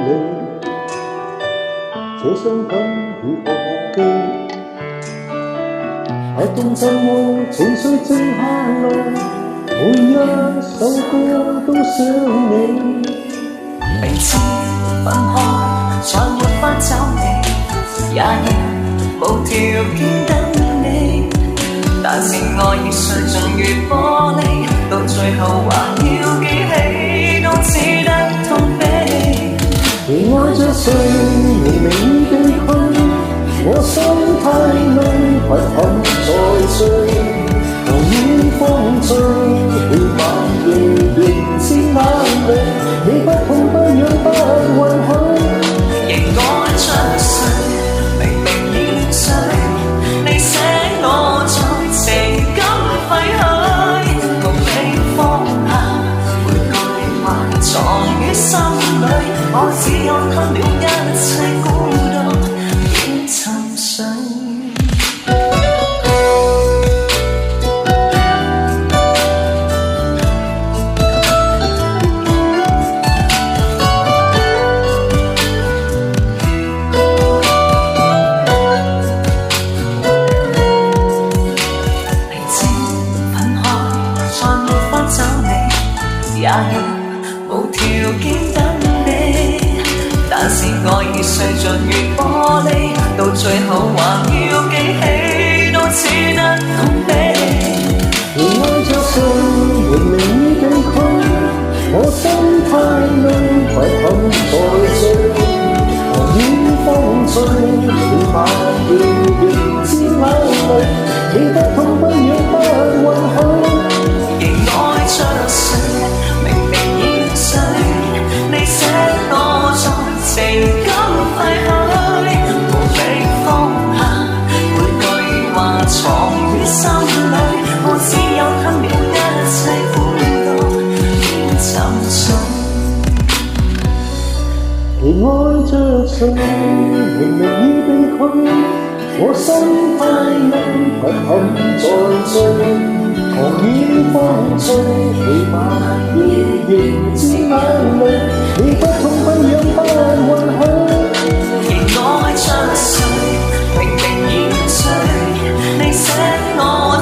離，這傷感如何忘記？太動怎麼情緒靜下來，每一首歌都想你。明知分開再沒法找你，也要無條件等你。但是愛已碎盡如玻璃，到最後還要記起，都只得痛悲。而愛着誰，明明已被困，我心太累，不堪再追。狂雨風吹，每晚夜仍是眼淚，你不痛不癢不允許。仍愛着誰，明明已醉，你捨我在情感廢墟，無力放下，每句話藏於心裏，我只有吞了一切孤獨，已沉睡。也要無條件等你，但是愛已碎盡如玻璃，到最後還要記起，都只得痛悲。而愛着誰，明明已被困，我心太累，不堪再追。狂雨風吹，每晚夜仍是眼淚，你不痛不癢不允許。仍愛着誰，明明已醉，你捨我在情感廢墟，無力放下，每句話藏於心裏，我只有吞了一切苦毒，已沉睡。而愛着誰，明明已被困，我心太累，不堪再追。狂雨風吹，每晚夜仍是眼淚，你不痛不癢不允許。仍愛着誰，明明已醉，你捨我